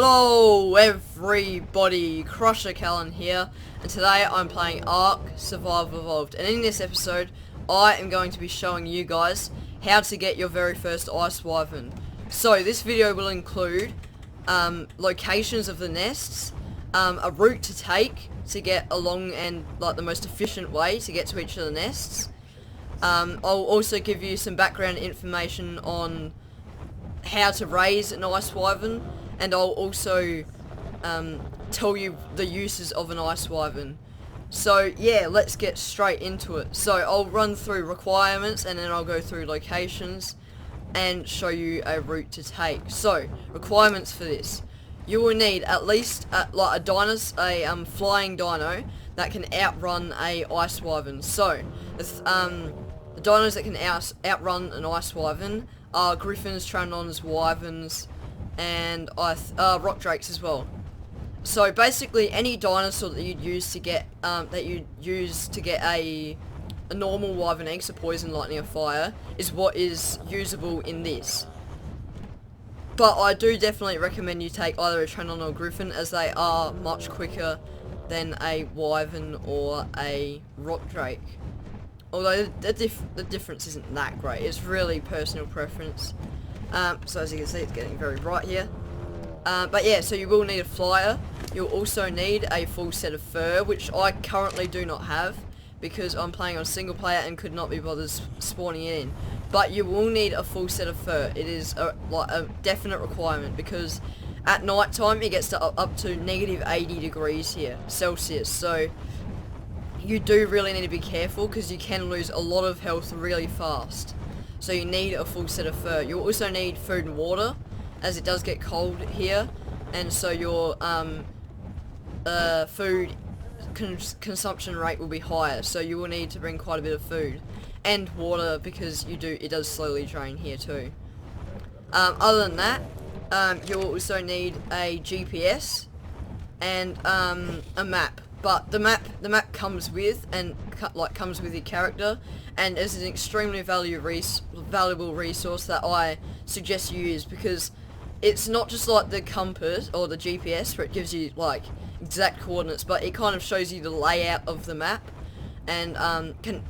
Hello everybody, Crusher Callan here, and today I'm playing Ark Survival Evolved, and in this episode I am going to be showing you guys how to get your very first Ice Wyvern. So this video will include locations of the nests, a route to take to get along and like the most efficient way to get to each of the nests. I'll also give you some background information on how to raise an Ice Wyvern, and I'll also tell you the uses of an Ice Wyvern. So yeah, let's get straight into it. So I'll run through requirements and then I'll go through locations and show you a route to take. So requirements for this: you will need at least like a flying dino that can outrun a Ice Wyvern. So the dinos that can outrun an Ice Wyvern are griffins, pteranodons, wyverns, and rock drakes as well. So basically, any dinosaur that you'd use to get a normal wyvern egg, so poison, lightning, or fire, is what is usable in this. But I do definitely recommend you take either a pteranodon or a griffin, as they are much quicker than a wyvern or a rock drake. Although the difference isn't that great. It's really personal preference. So as you can see, it's getting very bright here. But yeah, so you will need a flyer. You'll also need a full set of fur, which I currently do not have because I'm playing on single player and could not be bothered spawning it in. But you will need a full set of fur. It is like a definite requirement, because at night time it gets to up to -80 degrees here Celsius. So you do really need to be careful, because you can lose a lot of health really fast. So you need a full set of fur. You'll also need food and water, as it does get cold here, and so your food consumption rate will be higher. So you will need to bring quite a bit of food and water, because it does slowly drain here too. Other than that, you'll also need a GPS and a map. But the map comes with your character, and is an extremely valuable resource that I suggest you use, because it's not just like the compass or the GPS where it gives you like exact coordinates, but it kind of shows you the layout of the map, and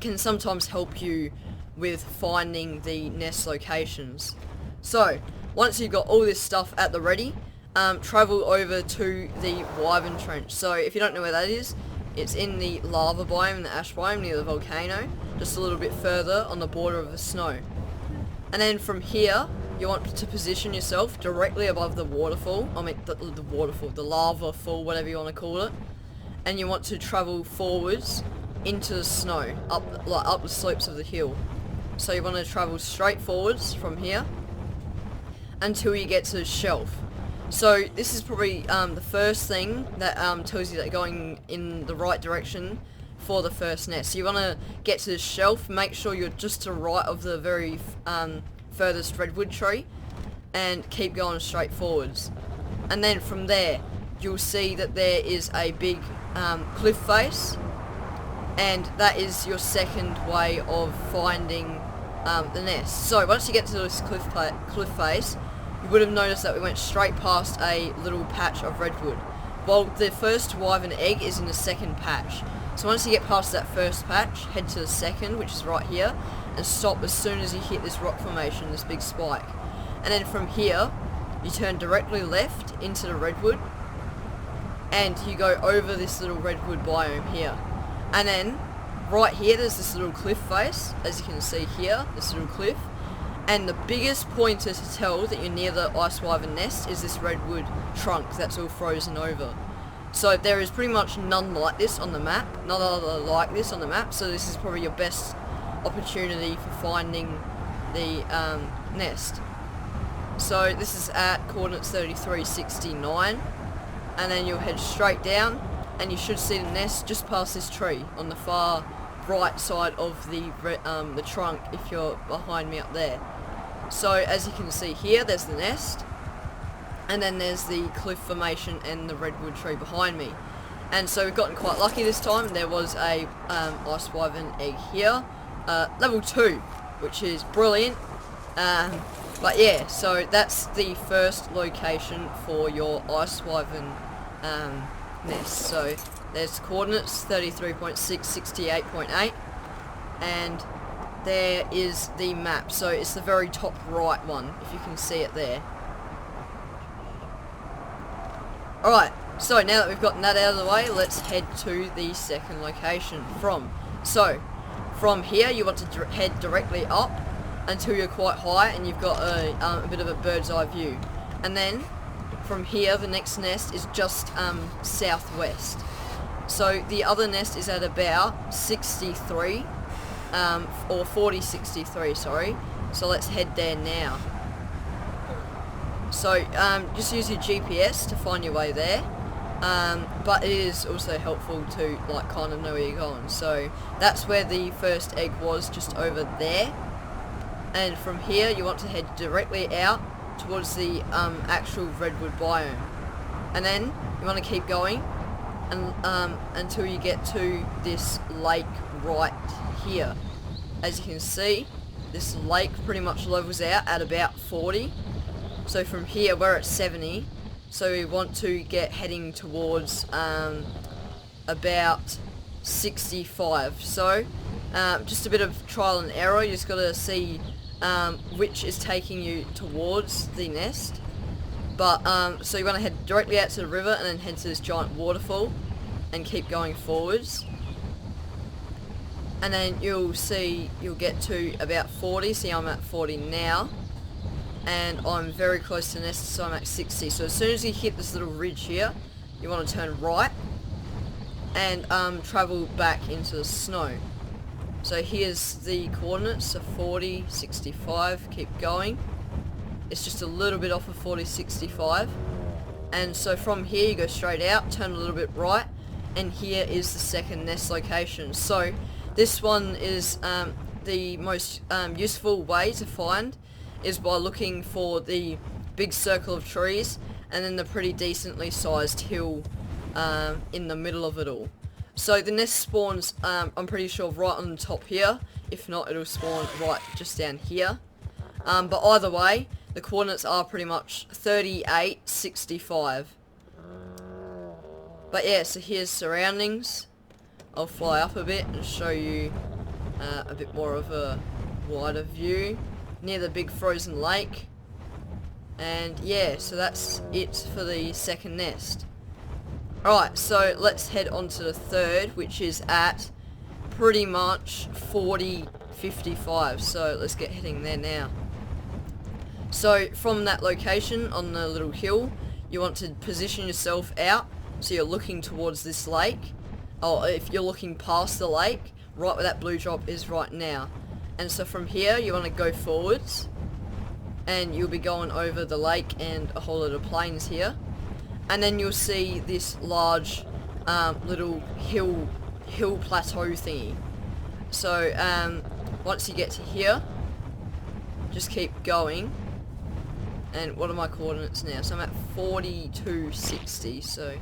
can sometimes help you with finding the nest locations. So once you've got all this stuff at the ready, travel over to the Wyvern Trench. So if you don't know where that is, it's in the lava biome, the ash biome near the volcano, just a little bit further on the border of the snow. And then from here, you want to position yourself directly above the waterfall. I mean the waterfall, the lava fall, whatever you want to call it. And you want to travel forwards into the snow, up the slopes of the hill. So you want to travel straight forwards from here until you get to the shelf. So this is probably the first thing that tells you that you're going in the right direction for the first nest. So you want to get to the shelf, make sure you're just to the right of the very furthest redwood tree, and keep going straight forwards. And then from there, you'll see that there is a big cliff face, and that is your second way of finding the nest. So once you get to this cliff face, you would have noticed that we went straight past a little patch of redwood. Well, the first wyvern egg is in the second patch. So once you get past that first patch, head to the second, which is right here, and stop as soon as you hit this rock formation, this big spike. And then from here, you turn directly left into the redwood, and you go over this little redwood biome here. And then right here, there's this little cliff face, as you can see here, this little cliff. And the biggest pointer to tell that you're near the Ice Wyvern nest is this redwood trunk that's all frozen over. So there is pretty much none like this on the map, none other like this on the map, so this is probably your best opportunity for finding the nest. So this is at coordinates 3369, and then you'll head straight down, and you should see the nest just past this tree on the far right side of the trunk if you're behind me up there. So as you can see here, there's the nest, and then there's the cliff formation and the redwood tree behind me. And so we've gotten quite lucky this time. There was a Ice Wyvern egg here, level 2, which is brilliant. But yeah, so that's the first location for your Ice Wyvern nest. So there's coordinates 33.6, 68.8, and there is the map. So it's the very top right one, if you can see it there. Alright, so now that we've gotten that out of the way, let's head to the second location. From here you want to head directly up until you're quite high and you've got a bit of a bird's eye view. And then from here the next nest is just southwest. So the other nest is at about 63, or 4063, sorry. So let's head there now. So just use your GPS to find your way there, but it is also helpful to like kind of know where you're going. So that's where the first egg was, just over there, and from here you want to head directly out towards the actual redwood biome, and then you want to keep going and until you get to this lake right here. As you can see, this lake pretty much levels out at about 40. So from here we're at 70, so we want to get heading towards about 65. So just a bit of trial and error. You just got to see which is taking you towards the nest. But so you want to head directly out to the river and then head to this giant waterfall and keep going forwards. And then you'll see you'll get to about 40. See, I'm at 40 now. And I'm very close to the nest, so I'm at 60. So as soon as you hit this little ridge here, you want to turn right and travel back into the snow. So here's the coordinates, so 40, 65, keep going. It's just a little bit off of 40, 65. And so from here you go straight out, turn a little bit right, and here is the second nest location. So this one is the most useful way to find is by looking for the big circle of trees and then the pretty decently sized hill in the middle of it all. So the nest spawns, I'm pretty sure, right on the top here. If not, it'll spawn right just down here. But either way, the coordinates are pretty much 38, 65. But yeah, so here's surroundings. I'll fly up a bit and show you a bit more of a wider view near the big frozen lake. And yeah, so that's it for the second nest. Alright, so let's head on to the third, which is at pretty much 40, 55. So let's get heading there now. So from that location on the little hill, you want to position yourself out so you're looking towards this lake. Or if you're looking past the lake, right where that blue drop is right now. And so from here you want to go forwards and you'll be going over the lake and a whole lot of plains here, and then you'll see this large little hill plateau thingy. So once you get to here, just keep going. And what are my coordinates now? So I'm at 4260, so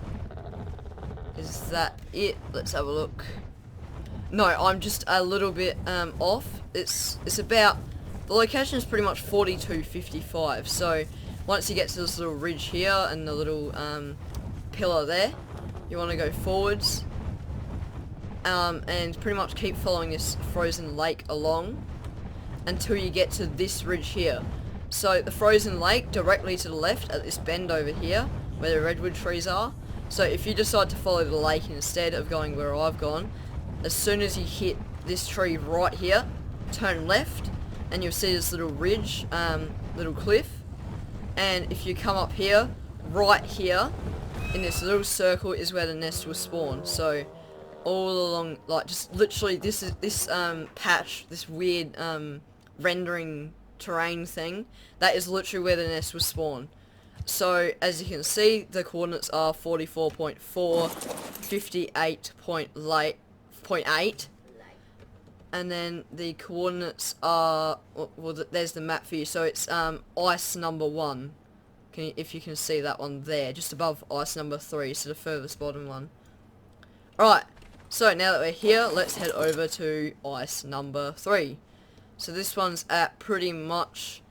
is that it? Let's have a look. No, I'm just a little bit off. It's about, the location is pretty much 4255. So once you get to this little ridge here and the little pillar there, you want to go forwards and pretty much keep following this frozen lake along until you get to this ridge here. So the frozen lake directly to the left at this bend over here where the redwood trees are. So if you decide to follow the lake instead of going where I've gone, as soon as you hit this tree right here, turn left and you'll see this little ridge, little cliff. And if you come up here, right here in this little circle is where the nest will spawn. So all along, like, just literally this patch, this weird rendering terrain thing, that is literally where the nest will spawn. So as you can see, the coordinates are 44.4, 58.8, and then the coordinates are, well, there's the map for you. So it's ice number 1. If you can see that one there, just above ice number 3, so the furthest bottom one. Alright, so now that we're here, let's head over to ice number 3. So this one's at pretty much,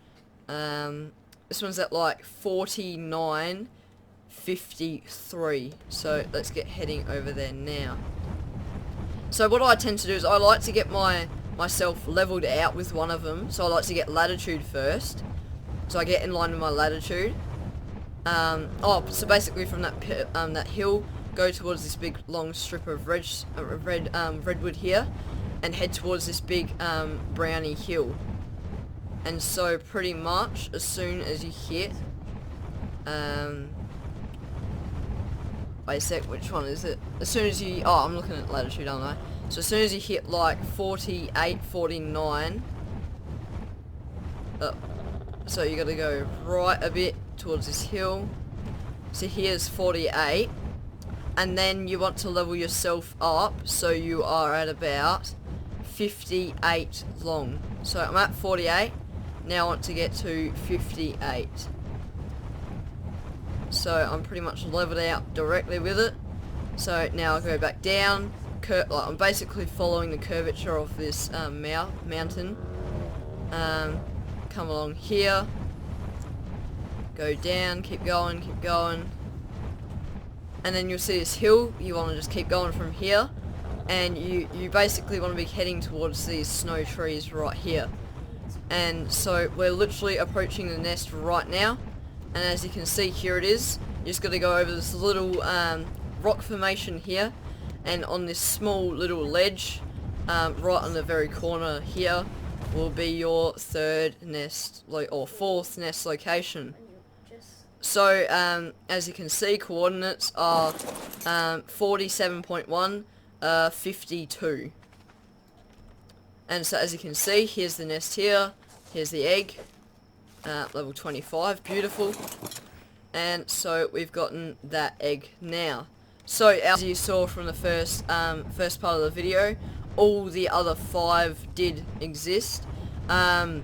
this one's at like 49.53. So let's get heading over there now. So what I tend to do is I like to get myself leveled out with one of them. So I like to get latitude first. So I get in line with my latitude. So basically from that hill, go towards this big long strip of redwood here, and head towards this big brownie hill. And so pretty much as soon as you hit, wait a sec, which one is it? As soon as you, I'm looking at latitude, aren't I? So as soon as you hit like 48, 49, so you gotta go right a bit towards this hill. So here's 48, and then you want to level yourself up so you are at about 58 long. So I'm at 48, now I want to get to 58. So I'm pretty much leveled out directly with it. So now I'll go back down, I'm basically following the curvature of this mountain. Come along here, go down, keep going, and then you'll see this hill. You want to just keep going from here, and you basically want to be heading towards these snow trees right here. And so we're literally approaching the nest right now, and as you can see, here it is. You just got to go over this little rock formation here, and on this small little ledge right on the very corner here will be your third nest, or fourth nest location. So as you can see, coordinates are 47.1, 52. And so as you can see, here's the nest here, here's the egg, level 25, beautiful. And so we've gotten that egg now. So as you saw from the first part of the video, all the other 5 did exist. Well,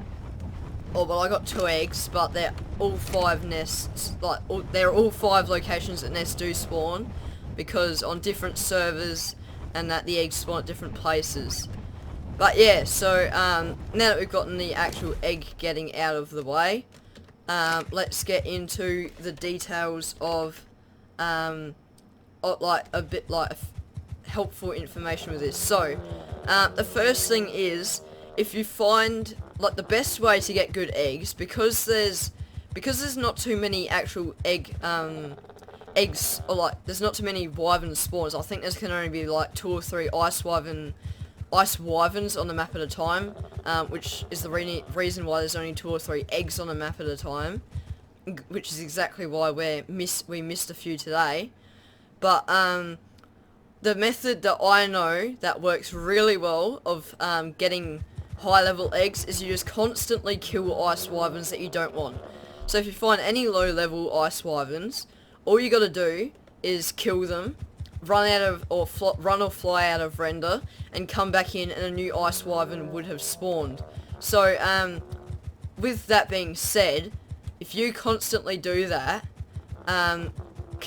I got 2 eggs, but they're all 5 nests, they're all 5 locations that nests do spawn, because on different servers, and that the eggs spawn at different places. But yeah, so now that we've gotten the actual egg getting out of the way, let's get into the details of helpful information with this. So the first thing is, if you find the best way to get good eggs, because there's not too many actual eggs, or there's not too many wyvern spawns. I think there's can only be 2 or 3 ice wyverns on the map at a time, which is the reason why there's only 2 or 3 eggs on the map at a time, which is exactly why we missed a few today. But the method that I know that works really well of getting high level eggs is you just constantly kill ice wyverns that you don't want. So if you find any low level ice wyverns, all you gotta do is kill them, run or fly out of render, and come back in, and a new ice wyvern would have spawned. So with that being said, if you constantly do that, and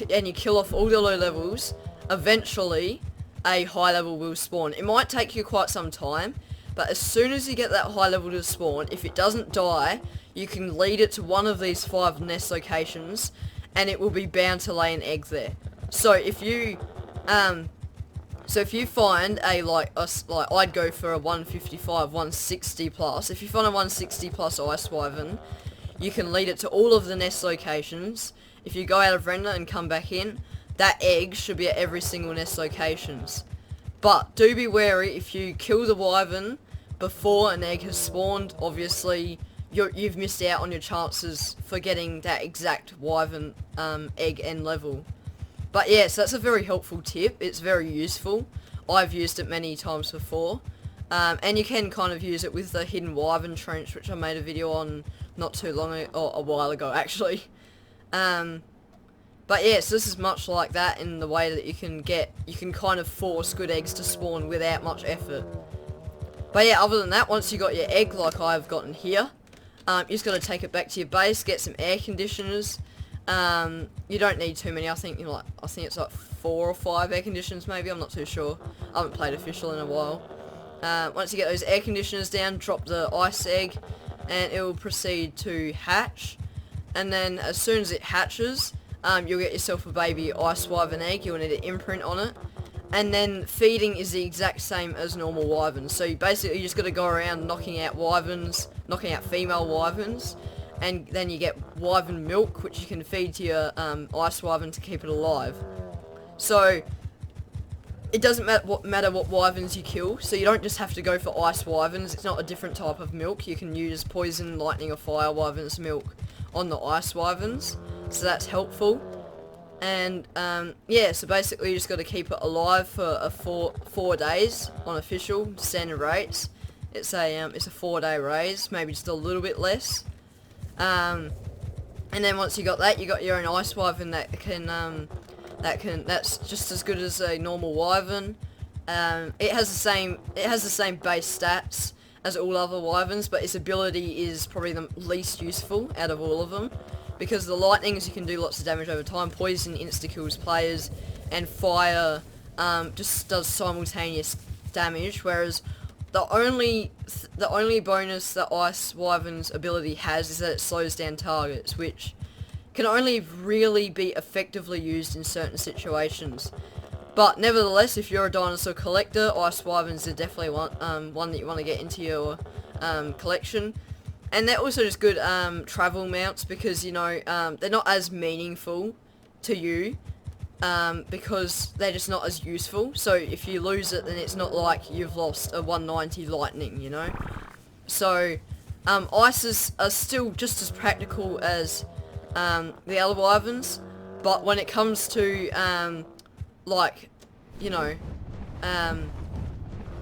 you kill off all the low levels, eventually a high level will spawn. It might take you quite some time, but as soon as you get that high level to spawn, if it doesn't die, you can lead it to one of these 5 nest locations, and it will be bound to lay an egg there. So if you find I'd go for a 155, 160 plus. If you find a 160 plus ice wyvern, you can lead it to all of the nest locations. If you go out of render and come back in, that egg should be at every single nest locations. But do be wary, if you kill the wyvern before an egg has spawned, obviously you've missed out on your chances for getting that exact wyvern egg end level. But yeah, so that's a very helpful tip. It's very useful. I've used it many times before. And you can kind of use it with the hidden wyvern trench, which I made a video on not too long ago, or a while ago actually. But yeah, so this is much like that in the way that you can kind of force good eggs to spawn without much effort. But yeah, other than that, once you got your egg like I've gotten here, you just got to take it back to your base, get some air conditioners. You don't need too many. I think it's like 4 or 5 air conditioners maybe. I'm not too sure. I haven't played official in a while. Once you get those air conditioners down, drop the ice egg, and it will proceed to hatch. And then as soon as it hatches, you'll get yourself a baby Ice Wyvern egg. You'll need an imprint on it. And then feeding is the exact same as normal wyverns. So you basically just got to go around knocking out female wyverns. And then you get wyvern milk, which you can feed to your Ice Wyvern to keep it alive. So it doesn't matter what wyverns you kill, so you don't just have to go for ice wyverns. It's not a different type of milk. You can use poison, lightning, or fire wyverns milk on the ice wyverns, so that's helpful. And yeah, so basically you just got to keep it alive for 4 days on official standard rates. It's a 4-day raise, maybe just a little bit less. And then once you got that, you got your own ice wyvern that's just as good as a normal wyvern. It has the same base stats as all other wyverns, but its ability is probably the least useful out of all of them, because the lightnings, you can do lots of damage over time, poison insta-kills players, and fire just does simultaneous damage, whereas the only bonus that Ice Wyvern's ability has is that it slows down targets, which can only really be effectively used in certain situations. But nevertheless, if you're a dinosaur collector, Ice Wyverns are definitely one that you want to get into your collection. And they're also just good travel mounts, because, you know, they're not as meaningful to you, because they're just not as useful. So if you lose it, then it's not like you've lost a 190 lightning, you know. So ices are still just as practical as the other wyverns, but when it comes to like, you know,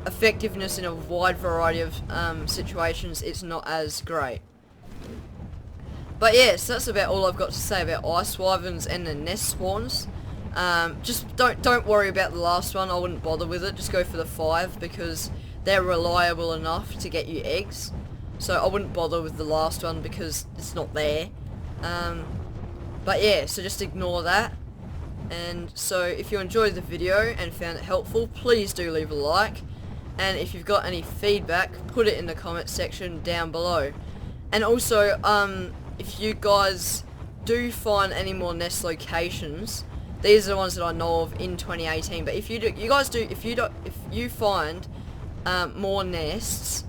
effectiveness in a wide variety of situations, it's not as great. But yes, that's about all I've got to say about ice wyverns and the nest spawns. Just don't worry about the last one. I wouldn't bother with it. Just go for the 5, because they're reliable enough to get you eggs. So I wouldn't bother with the last one because it's not there. But yeah, so just ignore that. And so if you enjoyed the video and found it helpful, please do leave a like. And if you've got any feedback, put it in the comment section down below. And also, if you guys do find any more nest locations, these are the ones that I know of in 2018. But if you find more nests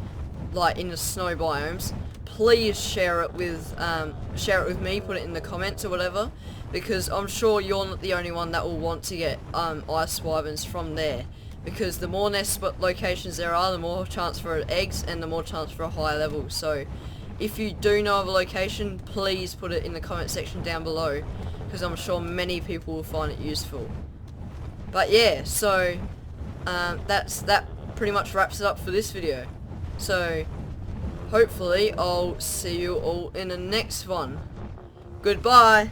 like in the snow biomes, please share it with me, put it in the comments or whatever, because I'm sure you're not the only one that will want to get ice wyverns from there, because the more nest locations there are, the more chance for eggs and the more chance for a higher level. So if you do know of a location, please put it in the comment section down below, because I'm sure many people will find it useful. But yeah, so that pretty much wraps it up for this video. So hopefully I'll see you all in the next one. Goodbye!